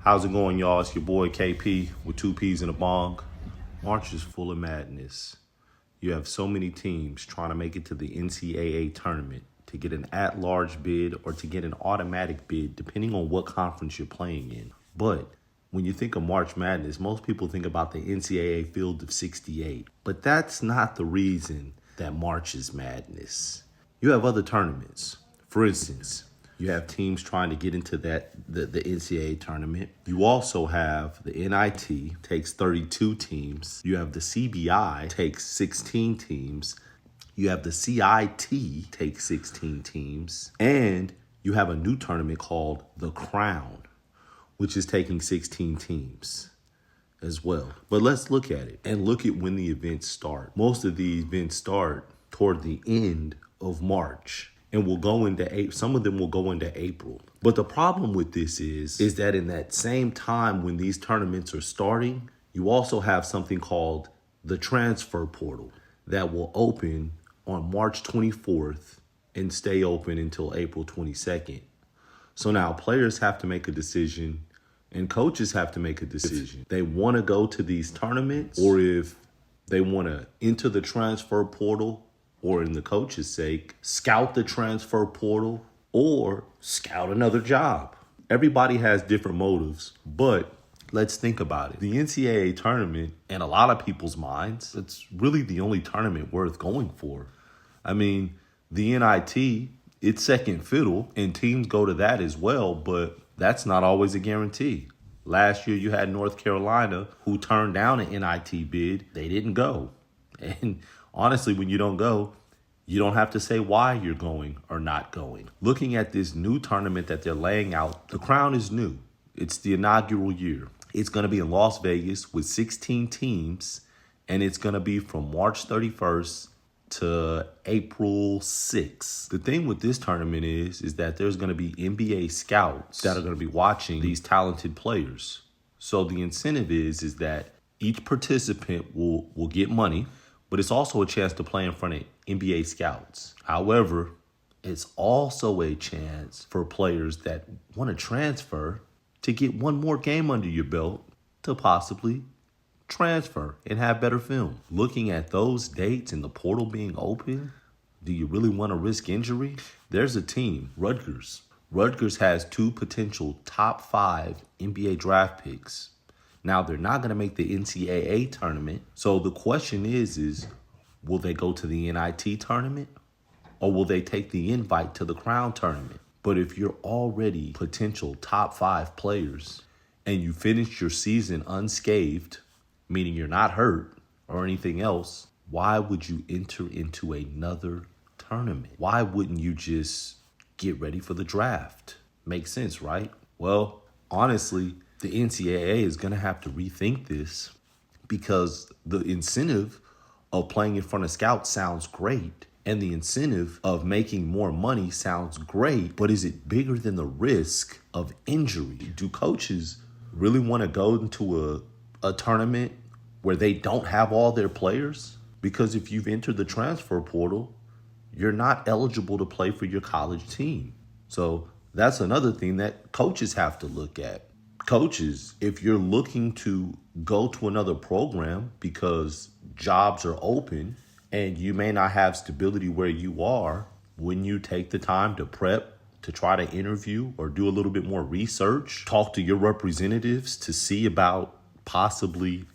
How's it going, y'all? It's your boy KP with 2 P's in a bong. March is full of madness. You have so many teams trying to make it to the NCAA tournament to get an at-large bid or to get an automatic bid, depending on what conference you're playing in. But when you think of March Madness, most people think about the NCAA field of 68. But that's not the reason that March is madness. You have other tournaments. For instance, you have teams trying to get into the NCAA tournament. You also have the NIT, takes 32 teams. You have the CBI, takes 16 teams. You have the CIT, takes 16 teams. And you have a new tournament called the Crown, which is taking 16 teams as well. But let's look at it and look at when the events start. Most of the events start toward the end of March. And will go into April. Some of them will go into April. But the problem with this is that in that same time when these tournaments are starting, you also have something called the transfer portal that will open on March 24th and stay open until April 22nd. So now players have to make a decision and coaches have to make a decision. If they want to go to these tournaments, or if they want to enter the transfer portal, or in the coach's sake, scout the transfer portal or scout another job. Everybody has different motives, but let's think about it. The NCAA tournament, in a lot of people's minds, it's really the only tournament worth going for. I mean, the NIT, it's second fiddle, and teams go to that as well, but that's not always a guarantee. Last year, you had North Carolina, who turned down an NIT bid. They didn't go. And honestly, when you don't go, you don't have to say why you're going or not going. Looking at this new tournament that they're laying out, the Crown is new. It's the inaugural year. It's going to be in Las Vegas with 16 teams, and it's going to be from March 31st to April 6th. The thing with this tournament is that there's going to be NBA scouts that are going to be watching these talented players. So the incentive is that each participant will get money, but it's also a chance to play in front of NBA scouts. However, it's also a chance for players that want to transfer to get one more game under your belt to possibly transfer and have better film. Looking at those dates and the portal being open, do you really want to risk injury? There's a team, Rutgers. Rutgers has 2 potential top 5 NBA draft picks. Now, they're not going to make the NCAA tournament. So the question is, will they go to the NIT tournament or will they take the invite to the Crown tournament? But if you're already potential top 5 players and you finish your season unscathed, meaning you're not hurt or anything else, why would you enter into another tournament? Why wouldn't you just get ready for the draft? Makes sense, right? Well, honestly, the NCAA is going to have to rethink this because the incentive of playing in front of scouts sounds great. And the incentive of making more money sounds great. But is it bigger than the risk of injury? Do coaches really want to go into a tournament where they don't have all their players? Because if you've entered the transfer portal, you're not eligible to play for your college team. So that's another thing that coaches have to look at. Coaches, if you're looking to go to another program because jobs are open and you may not have stability where you are, when you take the time to prep, to try to interview or do a little bit more research, talk to your representatives to see about possibly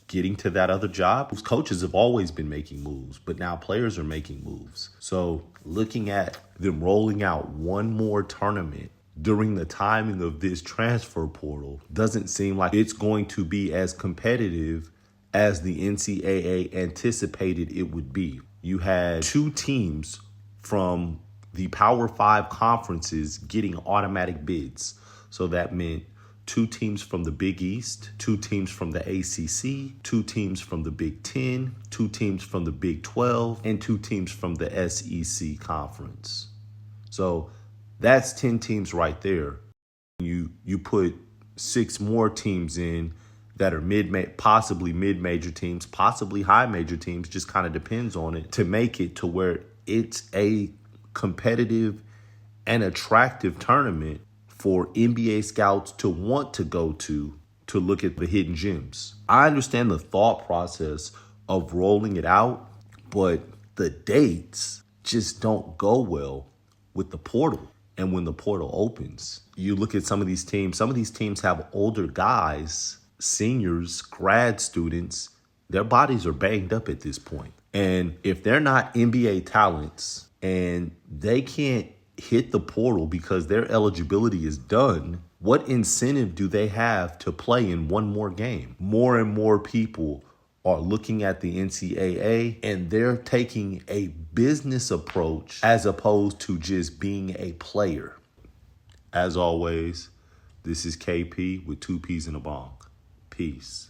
getting to that other job. Coaches have always been making moves, but now players are making moves. So looking at them rolling out one more tournament during the timing of this transfer portal doesn't seem like it's going to be as competitive as the NCAA anticipated it would be. You had 2 teams from the Power 5 conferences getting automatic bids. So that meant 2 teams from the Big East, 2 teams from the ACC, 2 teams from the Big 10, 2 teams from the Big 12, and 2 teams from the SEC conference. So that's 10 teams right there. You put 6 more teams in that are possibly mid-major teams, possibly high-major teams, just kind of depends on it, to make it to where it's a competitive and attractive tournament for NBA scouts to want to go to look at the hidden gems. I understand the thought process of rolling it out, but the dates just don't go well with the portal. And when the portal opens, you look at some of these teams have older guys, seniors, grad students, their bodies are banged up at this point. And if they're not NBA talents and they can't hit the portal because their eligibility is done, what incentive do they have to play in one more game? More and more people are looking at the NCAA and they're taking a business approach as opposed to just being a player. As always, this is KP with 2 P's in a bong. Peace.